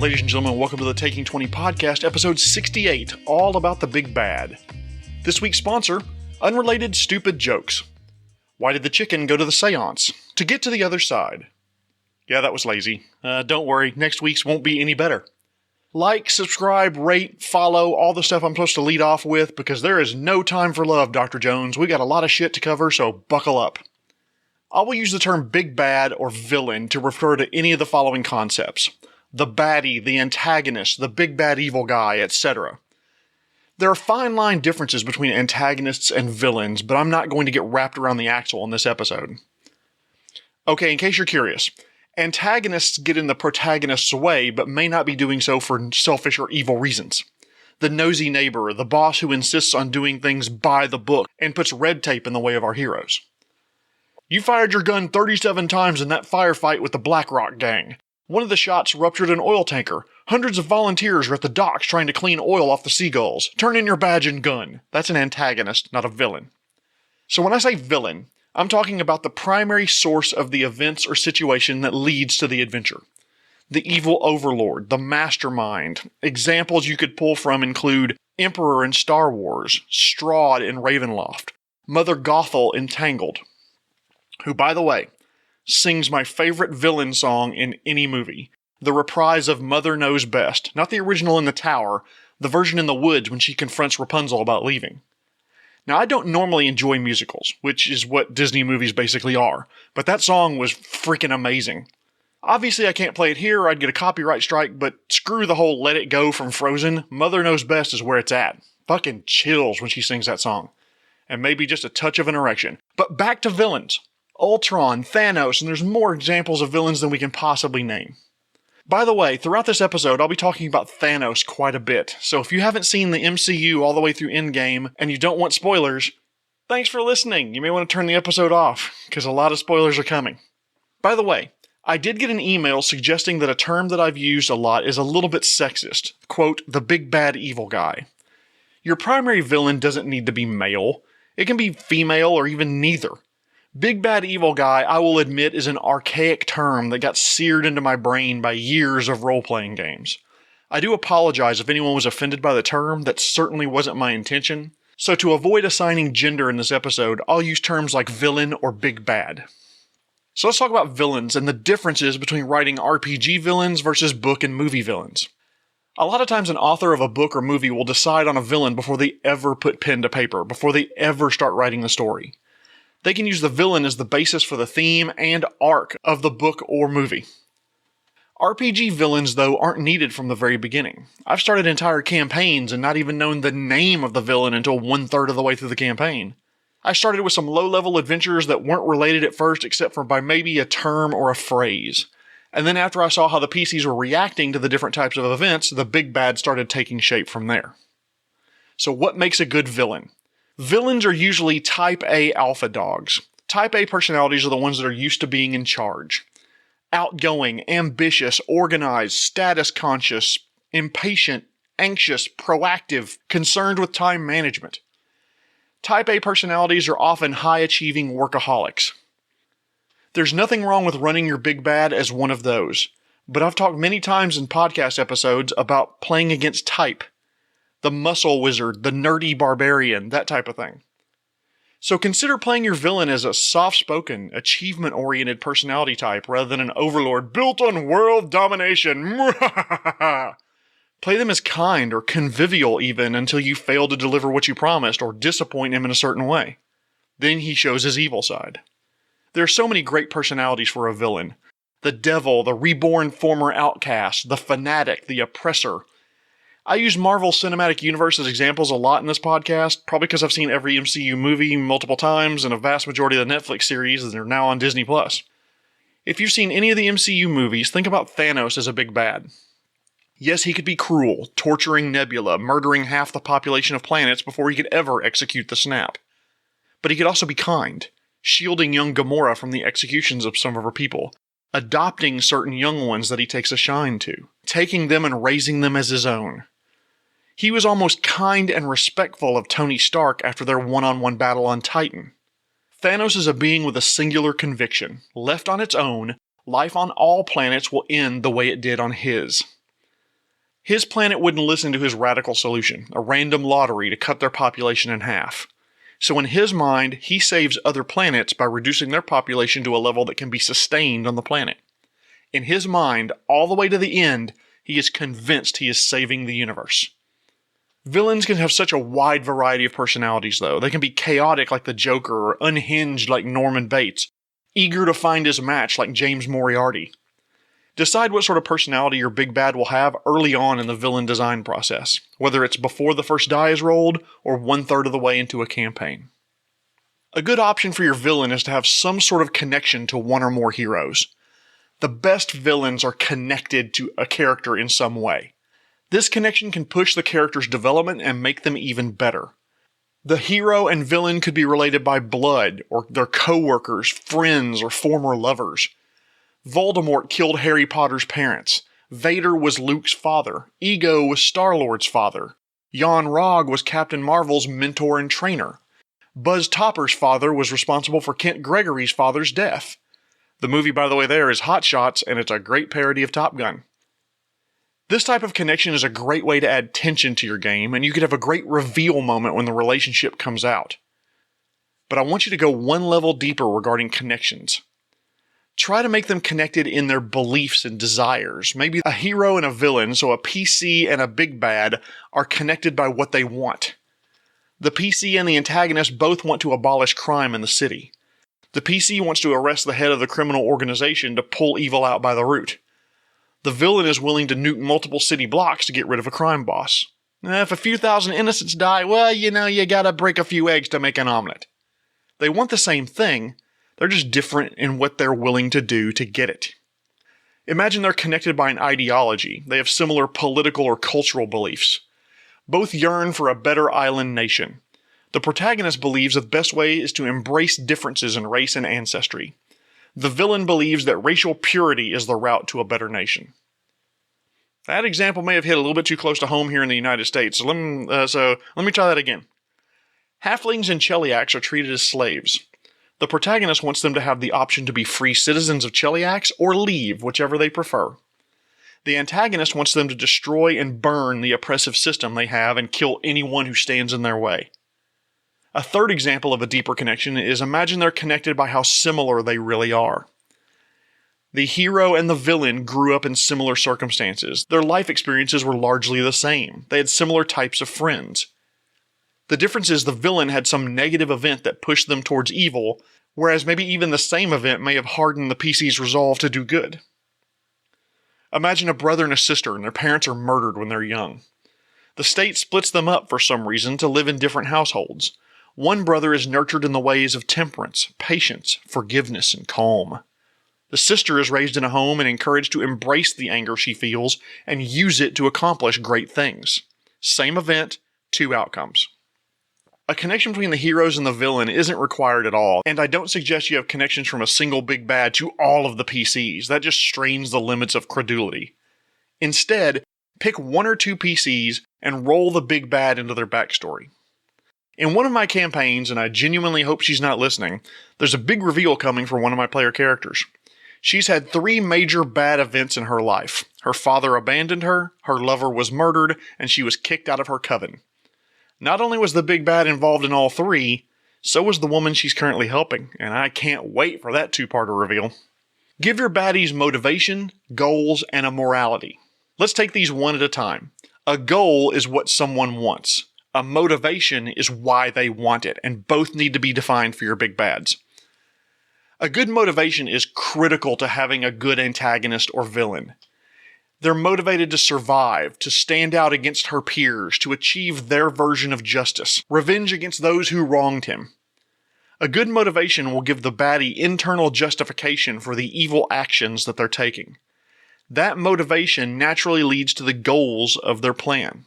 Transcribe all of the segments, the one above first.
Ladies and gentlemen, welcome to the Taking 20 podcast, episode 68, all about the big bad. This week's sponsor, Unrelated Stupid Jokes. Why did the chicken go to the seance? To get to the other side. Yeah, that was lazy. Don't worry, next week's won't be any better. Like, subscribe, rate, follow, all the stuff I'm supposed to lead off with, because there is no time for love, Dr. Jones. We got a lot of shit to cover, so buckle up. I will use the term big bad or villain to refer to any of the following concepts. The baddie, the antagonist, the big bad evil guy, etc. There are fine line differences between antagonists and villains, but I'm not going to get wrapped around the axle in this episode. Okay, in case you're curious, antagonists get in the protagonist's way, but may not be doing so for selfish or evil reasons. The nosy neighbor, the boss who insists on doing things by the book and puts red tape in the way of our heroes. You fired your gun 37 times in that firefight with the BlackRock gang. One of the shots ruptured an oil tanker. Hundreds of volunteers are at the docks trying to clean oil off the seagulls. Turn in your badge and gun. That's an antagonist, not a villain. So when I say villain, I'm talking about the primary source of the events or situation that leads to the adventure. The evil overlord, the mastermind. Examples you could pull from include Emperor in Star Wars, Strahd in Ravenloft, Mother Gothel in Tangled, who, by the way, sings my favorite villain song in any movie. The reprise of Mother Knows Best. Not the original in the tower, the version in the woods when she confronts Rapunzel about leaving. Now, I don't normally enjoy musicals, which is what Disney movies basically are, but that song was freaking amazing. Obviously, I can't play it here or I'd get a copyright strike, but screw the whole Let It Go from Frozen. Mother Knows Best is where it's at. Fucking chills when she sings that song. And maybe just a touch of an erection. But back to villains. Ultron, Thanos, and there's more examples of villains than we can possibly name. By the way, throughout this episode, I'll be talking about Thanos quite a bit, so if you haven't seen the MCU all the way through Endgame, and you don't want spoilers, thanks for listening. You may want to turn the episode off, because a lot of spoilers are coming. By the way, I did get an email suggesting that a term that I've used a lot is a little bit sexist. Quote, the big bad evil guy. Your primary villain doesn't need to be male. It can be female or even neither. Big bad evil guy, I will admit, is an archaic term that got seared into my brain by years of role-playing games. I do apologize if anyone was offended by the term. That certainly wasn't my intention. So to avoid assigning gender in this episode, I'll use terms like villain or big bad. So let's talk about villains and the differences between writing RPG villains versus book and movie villains. A lot of times an author of a book or movie will decide on a villain before they ever put pen to paper, before they ever start writing the story. They can use the villain as the basis for the theme and arc of the book or movie. RPG villains, though, aren't needed from the very beginning. I've started entire campaigns and not even known the name of the villain until 1/3 of the way through the campaign. I started with some low-level adventures that weren't related at first except for by maybe a term or a phrase. And then after I saw how the PCs were reacting to the different types of events, the big bad started taking shape from there. So what makes a good villain? Villains are usually Type A alpha dogs. Type A personalities are the ones that are used to being in charge. Outgoing, ambitious, organized, status conscious, impatient, anxious, proactive, concerned with time management. Type A personalities are often high-achieving workaholics. There's nothing wrong with running your big bad as one of those, but I've talked many times in podcast episodes about playing against type. The muscle wizard, the nerdy barbarian, that type of thing. So consider playing your villain as a soft-spoken, achievement-oriented personality type rather than an overlord built on world domination. Play them as kind or convivial even until you fail to deliver what you promised or disappoint him in a certain way. Then he shows his evil side. There are so many great personalities for a villain. The devil, the reborn former outcast, the fanatic, the oppressor. I use Marvel Cinematic Universe as examples a lot in this podcast, probably because I've seen every MCU movie multiple times and a vast majority of the Netflix series that are now on Disney+. If you've seen any of the MCU movies, think about Thanos as a big bad. Yes, he could be cruel, torturing Nebula, murdering half the population of planets before he could ever execute the snap. But he could also be kind, shielding young Gamora from the executions of some of her people, adopting certain young ones that he takes a shine to, taking them and raising them as his own. He was almost kind and respectful of Tony Stark after their one-on-one battle on Titan. Thanos is a being with a singular conviction. Left on its own, life on all planets will end the way it did on his. His planet wouldn't listen to his radical solution, a random lottery to cut their population in half. So in his mind, he saves other planets by reducing their population to a level that can be sustained on the planet. In his mind, all the way to the end, he is convinced he is saving the universe. Villains can have such a wide variety of personalities, though. They can be chaotic like the Joker or unhinged like Norman Bates, eager to find his match like James Moriarty. Decide what sort of personality your big bad will have early on in the villain design process, whether it's before the first die is rolled or 1/3 of the way into a campaign. A good option for your villain is to have some sort of connection to one or more heroes. The best villains are connected to a character in some way. This connection can push the character's development and make them even better. The hero and villain could be related by blood, or their co-workers, friends, or former lovers. Voldemort killed Harry Potter's parents. Vader was Luke's father. Ego was Star-Lord's father. Yon-Rogg was Captain Marvel's mentor and trainer. Buzz Topper's father was responsible for Kent Gregory's father's death. The movie, by the way, there is Hot Shots, and it's a great parody of Top Gun. This type of connection is a great way to add tension to your game, and you could have a great reveal moment when the relationship comes out. But I want you to go one level deeper regarding connections. Try to make them connected in their beliefs and desires. Maybe a hero and a villain, so a PC and a big bad, are connected by what they want. The PC and the antagonist both want to abolish crime in the city. The PC wants to arrest the head of the criminal organization to pull evil out by the root. The villain is willing to nuke multiple city blocks to get rid of a crime boss. If a few thousand innocents die, well, you gotta break a few eggs to make an omelet. They want the same thing, they're just different in what they're willing to do to get it. Imagine they're connected by an ideology. They have similar political or cultural beliefs. Both yearn for a better island nation. The protagonist believes that the best way is to embrace differences in race and ancestry. The villain believes that racial purity is the route to a better nation. That example may have hit a little bit too close to home here in the United States, so let me try that again. Halflings and Cheliacs are treated as slaves. The protagonist wants them to have the option to be free citizens of Cheliax or leave, whichever they prefer. The antagonist wants them to destroy and burn the oppressive system they have and kill anyone who stands in their way. A third example of a deeper connection is imagine they're connected by how similar they really are. The hero and the villain grew up in similar circumstances. Their life experiences were largely the same. They had similar types of friends. The difference is the villain had some negative event that pushed them towards evil, whereas maybe even the same event may have hardened the PC's resolve to do good. Imagine a brother and a sister and their parents are murdered when they're young. The state splits them up for some reason to live in different households. One brother is nurtured in the ways of temperance, patience, forgiveness, and calm. The sister is raised in a home and encouraged to embrace the anger she feels and use it to accomplish great things. Same event, two outcomes. A connection between the heroes and the villain isn't required at all, and I don't suggest you have connections from a single big bad to all of the PCs. That just strains the limits of credulity. Instead, pick one or two PCs and roll the big bad into their backstory. In one of my campaigns, and I genuinely hope she's not listening, there's a big reveal coming for one of my player characters. She's had 3 major bad events in her life. Her father abandoned her, her lover was murdered, and she was kicked out of her coven. Not only was the big bad involved in all 3, so was the woman she's currently helping, and I can't wait for that 2-parter reveal. Give your baddies motivation, goals, and a morality. Let's take these one at a time. A goal is what someone wants. A motivation is why they want it, and both need to be defined for your big bads. A good motivation is critical to having a good antagonist or villain. They're motivated to survive, to stand out against her peers, to achieve their version of justice, revenge against those who wronged him. A good motivation will give the baddie internal justification for the evil actions that they're taking. That motivation naturally leads to the goals of their plan.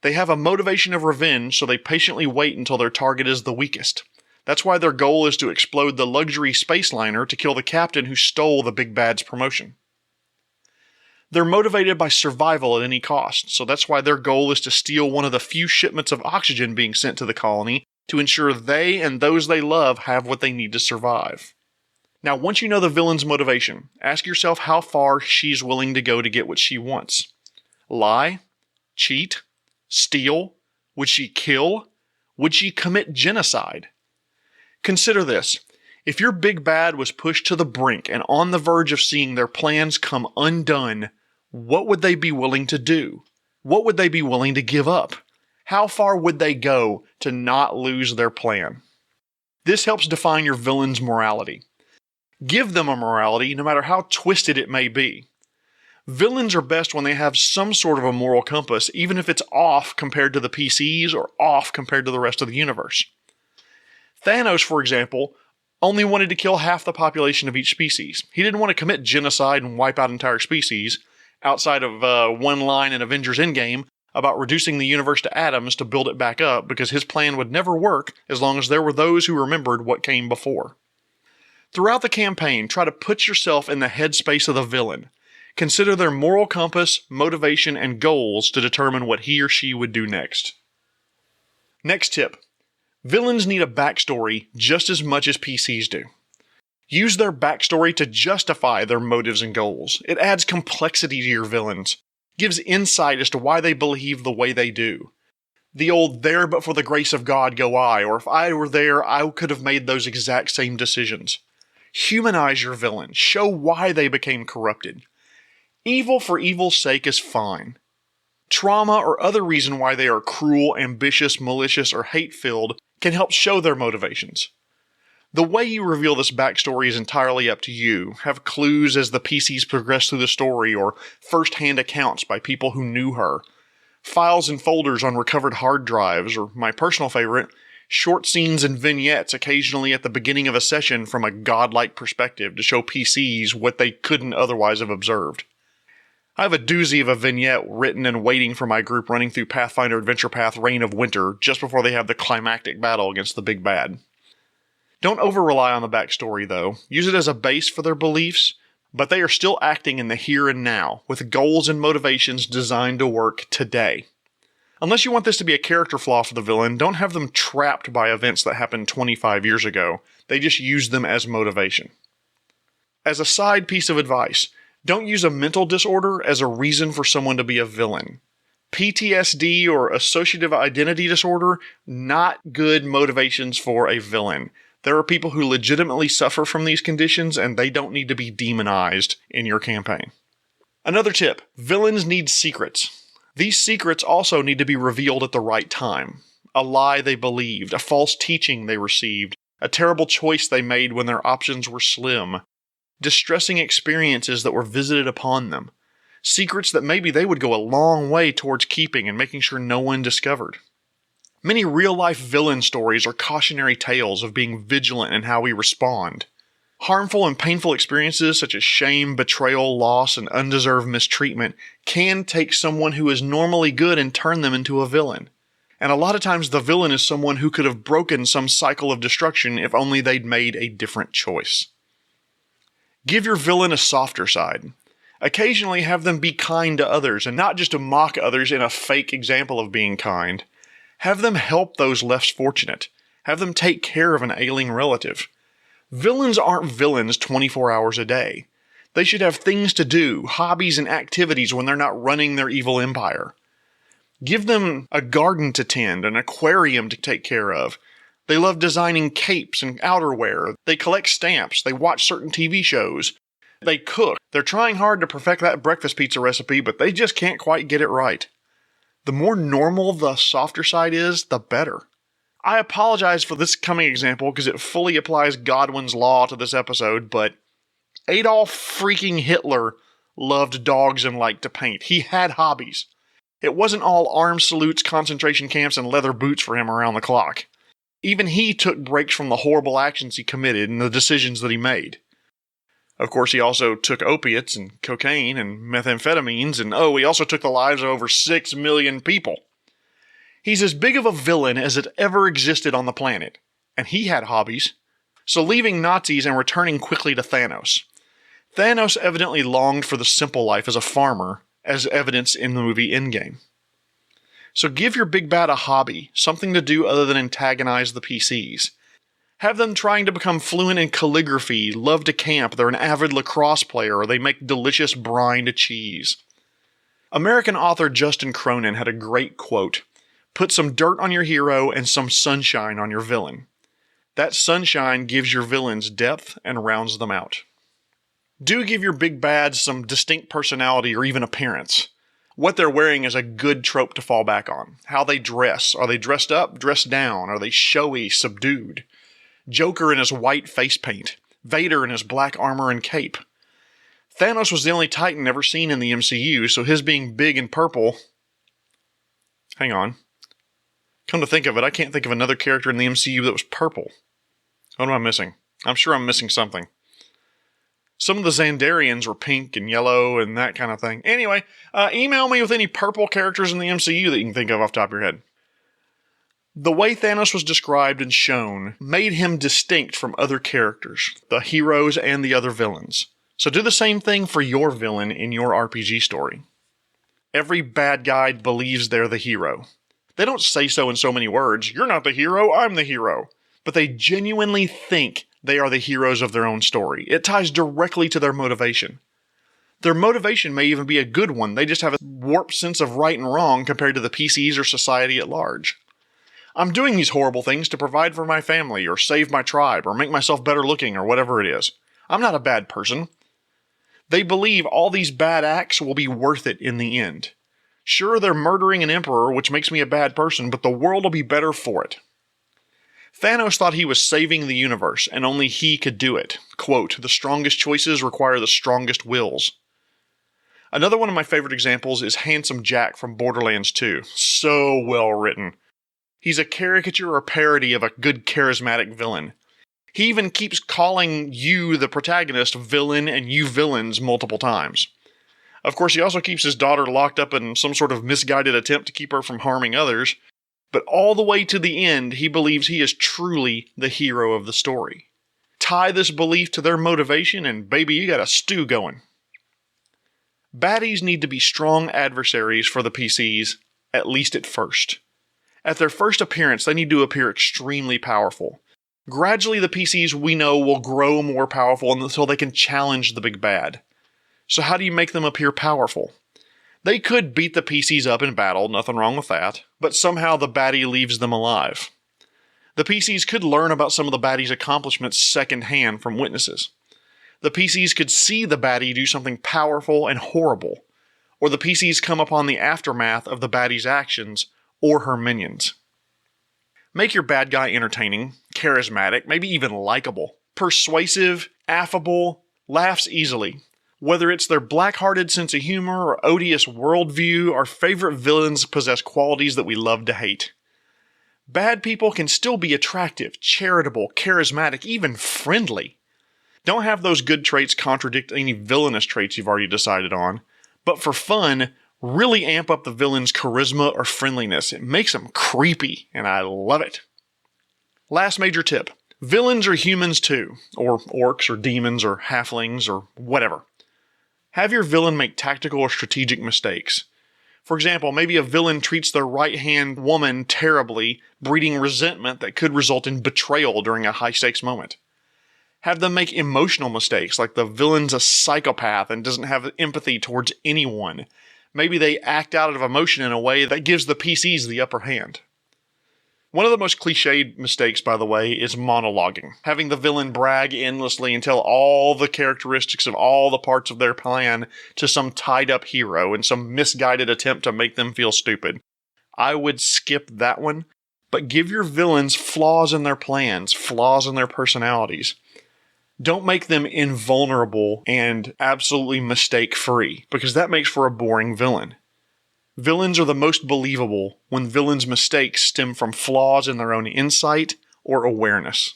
They have a motivation of revenge, so they patiently wait until their target is the weakest. That's why their goal is to explode the luxury space liner to kill the captain who stole the big bad's promotion. They're motivated by survival at any cost, so that's why their goal is to steal one of the few shipments of oxygen being sent to the colony to ensure they and those they love have what they need to survive. Now, once you know the villain's motivation, ask yourself how far she's willing to go to get what she wants. Lie? Cheat? Steal? Would she kill? Would she commit genocide? Consider this. If your big bad was pushed to the brink and on the verge of seeing their plans come undone, what would they be willing to do? What would they be willing to give up? How far would they go to not lose their plan? This helps define your villain's morality. Give them a morality, no matter how twisted it may be. Villains are best when they have some sort of a moral compass, even if it's off compared to the PCs or off compared to the rest of the universe. Thanos, for example, only wanted to kill half the population of each species. He didn't want to commit genocide and wipe out entire species, outside of one line in Avengers Endgame about reducing the universe to atoms to build it back up, because his plan would never work as long as there were those who remembered what came before. Throughout the campaign, try to put yourself in the headspace of the villain. Consider their moral compass, motivation, and goals to determine what he or she would do next. Next tip. Villains need a backstory just as much as PCs do. Use their backstory to justify their motives and goals. It adds complexity to your villains, gives insight as to why they believe the way they do. The old "there but for the grace of God go I," or "if I were there, I could have made those exact same decisions." Humanize your villain. Show why they became corrupted. Evil for evil's sake is fine. Trauma or other reason why they are cruel, ambitious, malicious, or hate-filled can help show their motivations. The way you reveal this backstory is entirely up to you. Have clues as the PCs progress through the story, or first-hand accounts by people who knew her. Files and folders on recovered hard drives, or my personal favorite, short scenes and vignettes occasionally at the beginning of a session from a godlike perspective to show PCs what they couldn't otherwise have observed. I have a doozy of a vignette written and waiting for my group running through Pathfinder Adventure Path Reign of Winter just before they have the climactic battle against the big bad. Don't over-rely on the backstory, though. Use it as a base for their beliefs, but they are still acting in the here and now, with goals and motivations designed to work today. Unless you want this to be a character flaw for the villain, don't have them trapped by events that happened 25 years ago. They just use them as motivation. As a side piece of advice, don't use a mental disorder as a reason for someone to be a villain. PTSD or associative identity disorder, not good motivations for a villain. There are people who legitimately suffer from these conditions, and they don't need to be demonized in your campaign. Another tip, villains need secrets. These secrets also need to be revealed at the right time. A lie they believed, a false teaching they received, a terrible choice they made when their options were slim, distressing experiences that were visited upon them, secrets that maybe they would go a long way towards keeping and making sure no one discovered. Many real-life villain stories are cautionary tales of being vigilant in how we respond. Harmful and painful experiences such as shame, betrayal, loss, and undeserved mistreatment can take someone who is normally good and turn them into a villain. And a lot of times the villain is someone who could have broken some cycle of destruction if only they'd made a different choice. Give your villain a softer side. Occasionally have them be kind to others, and not just to mock others in a fake example of being kind. Have them help those less fortunate. Have them take care of an ailing relative. Villains aren't villains 24 hours a day. They should have things to do, hobbies and activities when they're not running their evil empire. Give them a garden to tend, an aquarium to take care of. They love designing capes and outerwear. They collect stamps. They watch certain TV shows. They cook. They're trying hard to perfect that breakfast pizza recipe, but they just can't quite get it right. The more normal the softer side is, the better. I apologize for this coming example because it fully applies Godwin's law to this episode, but Adolf freaking Hitler loved dogs and liked to paint. He had hobbies. It wasn't all arms salutes, concentration camps, and leather boots for him around the clock. Even he took breaks from the horrible actions he committed and the decisions that he made. Of course, he also took opiates and cocaine and methamphetamines, and he also took the lives of over 6 million people. He's as big of a villain as it ever existed on the planet, and he had hobbies. So leaving Nazis and returning quickly to Thanos. Thanos evidently longed for the simple life as a farmer, as evidenced in the movie Endgame. So give your big bad a hobby, something to do other than antagonize the PCs. Have them trying to become fluent in calligraphy, love to camp, they're an avid lacrosse player, or they make delicious brined cheese. American author Justin Cronin had a great quote: "Put some dirt on your hero and some sunshine on your villain. That sunshine gives your villains depth and rounds them out." Do give your big bads some distinct personality or even appearance. What they're wearing is a good trope to fall back on. How they dress. Are they dressed up, dressed down? Are they showy, subdued? Joker in his white face paint. Vader in his black armor and cape. Thanos was the only Titan ever seen in the MCU, so his being big and purple... Hang on. Come to think of it, I can't think of another character in the MCU that was purple. What am I missing? I'm sure I'm missing something. Some of the Xandarians were pink and yellow and that kind of thing. Anyway, email me with any purple characters in the MCU that you can think of off the top of your head. The way Thanos was described and shown made him distinct from other characters, the heroes and the other villains. So do the same thing for your villain in your RPG story. Every bad guy believes they're the hero. They don't say so in so many words. You're not the hero, I'm the hero. But they genuinely think they are the heroes of their own story. It ties directly to their motivation. Their motivation may even be a good one. They just have a warped sense of right and wrong compared to the PCs or society at large. I'm doing these horrible things to provide for my family, or save my tribe, or make myself better looking, or whatever it is. I'm not a bad person. They believe all these bad acts will be worth it in the end. Sure, they're murdering an emperor, which makes me a bad person, but the world will be better for it. Thanos thought he was saving the universe, and only he could do it. Quote, "The strongest choices require the strongest wills." Another one of my favorite examples is Handsome Jack from Borderlands 2. So well written. He's a caricature or parody of a good charismatic villain. He even keeps calling you, the protagonist, villain and you villains multiple times. Of course, he also keeps his daughter locked up in some sort of misguided attempt to keep her from harming others. But all the way to the end, he believes he is truly the hero of the story. Tie this belief to their motivation and baby, you got a stew going. Baddies need to be strong adversaries for the PCs, at least at first. At their first appearance, they need to appear extremely powerful. Gradually, the PCs we know will grow more powerful until they can challenge the big bad. So how do you make them appear powerful? They could beat the PCs up in battle, nothing wrong with that, but somehow the baddie leaves them alive. The PCs could learn about some of the baddie's accomplishments secondhand from witnesses. The PCs could see the baddie do something powerful and horrible, or the PCs come upon the aftermath of the baddie's actions or her minions. Make your bad guy entertaining, charismatic, maybe even likable, persuasive, affable, laughs easily. Whether it's their black-hearted sense of humor or odious worldview, our favorite villains possess qualities that we love to hate. Bad people can still be attractive, charitable, charismatic, even friendly. Don't have those good traits contradict any villainous traits you've already decided on, but for fun, really amp up the villain's charisma or friendliness. It makes them creepy, and I love it. Last major tip. Villains are humans too, or orcs or demons or halflings or whatever. Have your villain make tactical or strategic mistakes. For example, maybe a villain treats their right-hand woman terribly, breeding resentment that could result in betrayal during a high-stakes moment. Have them make emotional mistakes, like the villain's a psychopath and doesn't have empathy towards anyone. Maybe they act out of emotion in a way that gives the PCs the upper hand. One of the most cliched mistakes, by the way, is monologuing. Having the villain brag endlessly and tell all the characteristics of all the parts of their plan to some tied-up hero in some misguided attempt to make them feel stupid. I would skip that one, but give your villains flaws in their plans, flaws in their personalities. Don't make them invulnerable and absolutely mistake-free, because that makes for a boring villain. Villains are the most believable when villains' mistakes stem from flaws in their own insight or awareness.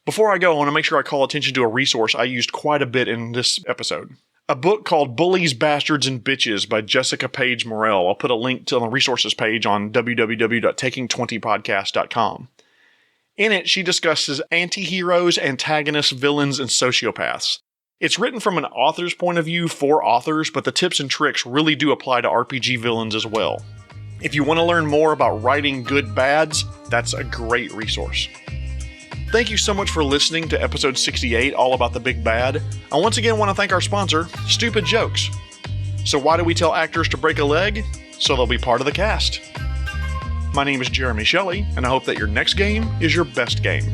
Before I go, I want to make sure I call attention to a resource I used quite a bit in this episode. A book called Bullies, Bastards, and Bitches by Jessica Page Morrell. I'll put a link to the resources page on www.taking20podcast.com. In it, she discusses anti-heroes, antagonists, villains, and sociopaths. It's written from an author's point of view for authors, but the tips and tricks really do apply to RPG villains as well. If you want to learn more about writing good bads, that's a great resource. Thank you so much for listening to episode 68, all about the big bad. I once again want to thank our sponsor, Stupid Jokes. So why do we tell actors to break a leg? So they'll be part of the cast. My name is Jeremy Shelley, and I hope that your next game is your best game.